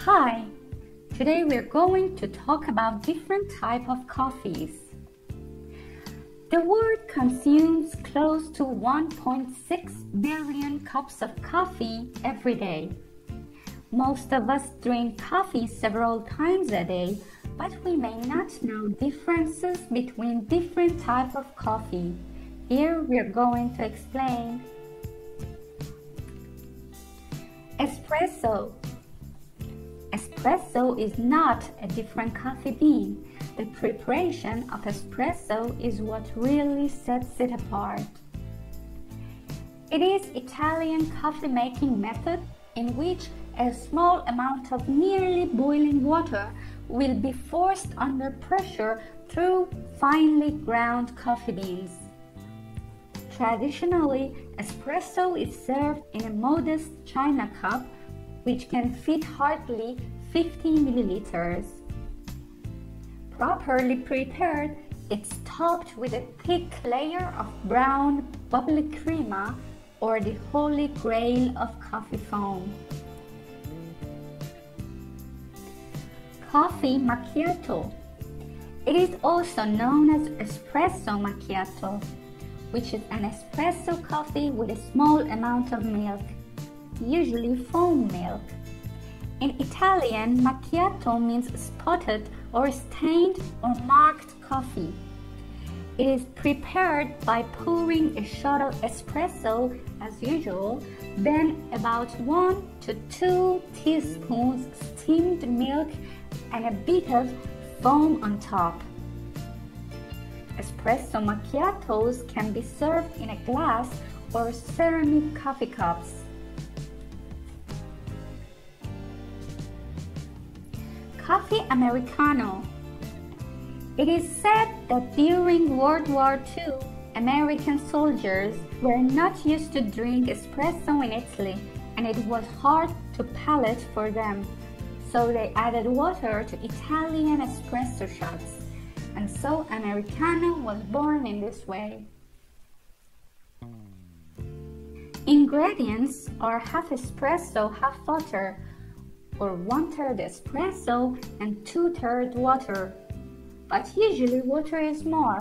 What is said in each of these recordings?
Hi! Today we're going to talk about different types of coffees. The world consumes close to 1.6 billion cups of coffee every day. Most of us drink coffee several times a day, but we may not know differences between different types of coffee. Here we're going to explain. Espresso. Espresso is not a different coffee bean. The preparation of espresso is what really sets it apart. It is Italian coffee making method in which a small amount of nearly boiling water will be forced under pressure through finely ground coffee beans. Traditionally, espresso is served in a modest china cup which can fit hardly 50 milliliters. Properly prepared, it's topped with a thick layer of brown bubbly crema or the holy grail of coffee foam. Caffè Macchiato. It is also known as espresso macchiato, which is an espresso coffee with a small amount of milk, usually foam milk. In Italian, macchiato means spotted or stained or marked coffee. It is prepared by pouring a shot of espresso as usual, then about 1 to 2 teaspoons steamed milk and a bit of foam on top. Espresso macchiatos can be served in a glass or ceramic coffee cups. Coffee Americano. It is said that during World War II, American soldiers were not used to drink espresso in Italy, and it was hard to palate for them. So they added water to Italian espresso shots, and so Americano was born in this way. Ingredients are half espresso, half water, or 1/3 espresso and 2/3 water, but usually water is more.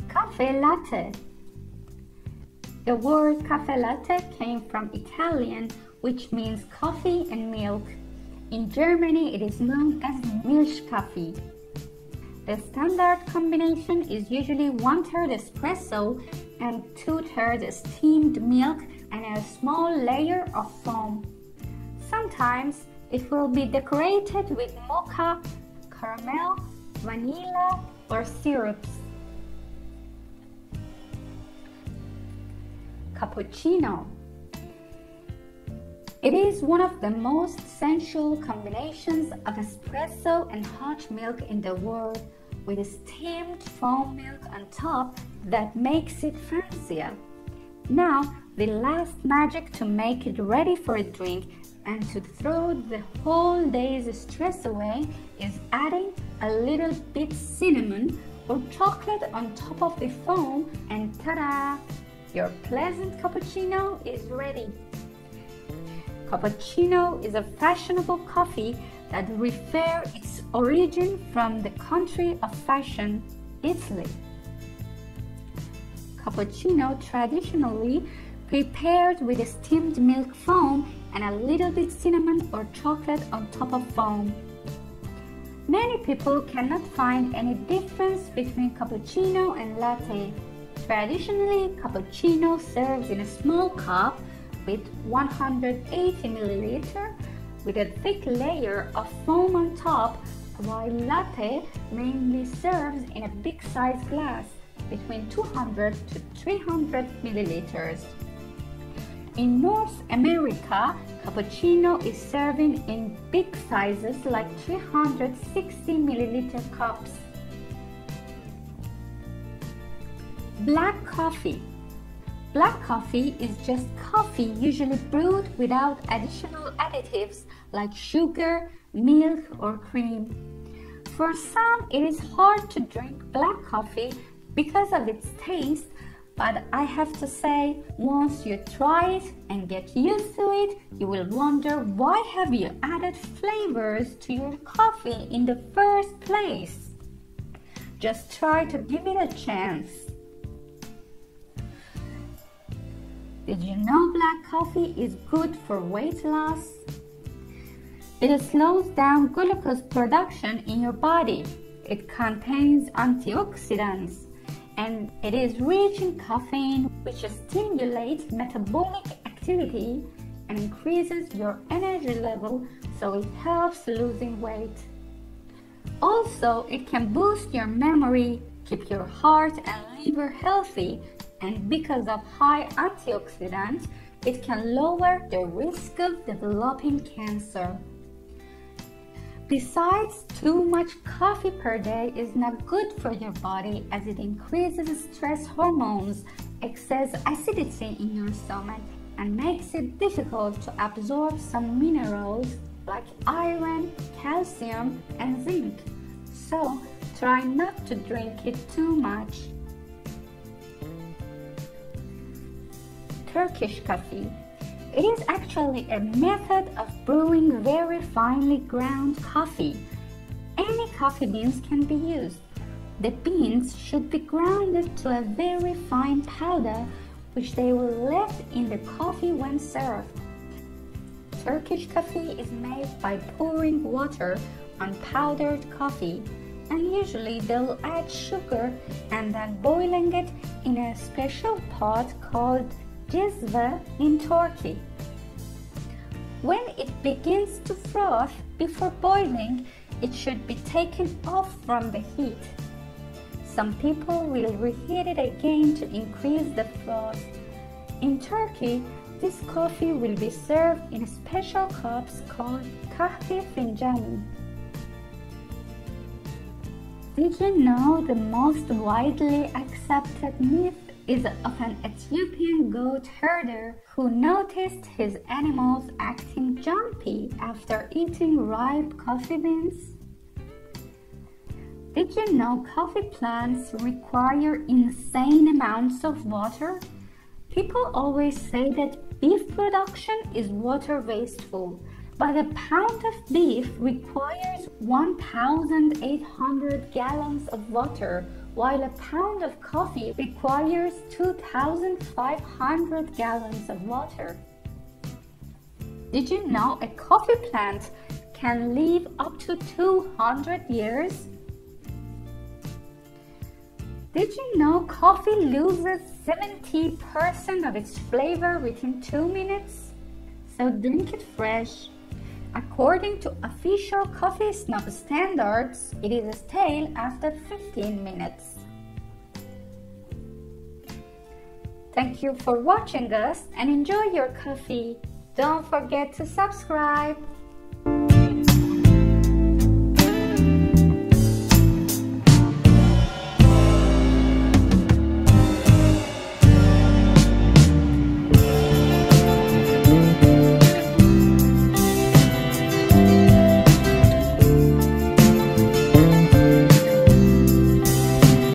Caffè Latte. The word Caffè Latte came from Italian, which means coffee and milk. In Germany, it is known as Milchkaffee. The standard combination is usually 1/3 espresso and 2/3 steamed milk and a small layer of foam. Sometimes it will be decorated with mocha, caramel, vanilla, or syrups. Cappuccino. It is one of the most sensual combinations of espresso and hot milk in the world, with steamed foam milk on top that makes it fancier. Now, the last magic to make it ready for a drink and to throw the whole day's stress away is adding a little bit cinnamon or chocolate on top of the foam, and ta-da! Your pleasant cappuccino is ready. Cappuccino is a fashionable coffee that refers its origin from the country of fashion, Italy. Cappuccino traditionally prepared with steamed milk foam and a little bit cinnamon or chocolate on top of foam. Many people cannot find any difference between cappuccino and latte. Traditionally, cappuccino serves in a small cup with 180 milliliters with a thick layer of foam on top, while latte mainly serves in a big size glass between 200 to 300 milliliters. In North America, cappuccino is serving in big sizes like 360 milliliter cups. Black coffee. Black coffee is just coffee usually brewed without additional additives like sugar, milk, or cream. For some, it is hard to drink black coffee because of its taste, But I have to say, once you try it and get used to it, you will wonder why have you added flavors to your coffee in the first place. Just try to give it a chance. Did you know black coffee is good for weight loss? It slows down glucose production in your body. It contains antioxidants, and it is rich in caffeine, which stimulates metabolic activity and increases your energy level, so it helps losing weight. Also, it can boost your memory, keep your heart and liver healthy, and because of high antioxidants, it can lower the risk of developing cancer. Besides, too much coffee per day is not good for your body as it increases stress hormones, excess acidity in your stomach, and makes it difficult to absorb some minerals like iron, calcium, and zinc. So, try not to drink it too much. Turkish coffee. It is actually a method of brewing very finely ground coffee. Any coffee beans can be used. The beans should be grounded to a very fine powder, which they will let in the coffee when served. Turkish coffee is made by pouring water on powdered coffee, and usually they'll add sugar and then boiling it in a special pot called cezve in Turkey. When it begins to froth before boiling, it should be taken off from the heat. Some people will reheat it again to increase the froth. In Turkey, this coffee will be served in special cups called kahve fincanı. Did you know the most widely accepted myth is of an Ethiopian goat herder who noticed his animals acting jumpy after eating ripe coffee beans? Did you know coffee plants require insane amounts of water? People always say that beef production is water wasteful, but a pound of beef requires 1,800 gallons of water, while a pound of coffee requires 2,500 gallons of water. Did you know a coffee plant can live up to 200 years? Did you know coffee loses 70% of its flavor within 2 minutes? So drink it fresh. According to official coffee snob standards, it is stale after 15 minutes. Thank you for watching us and enjoy your coffee. Don't forget to subscribe.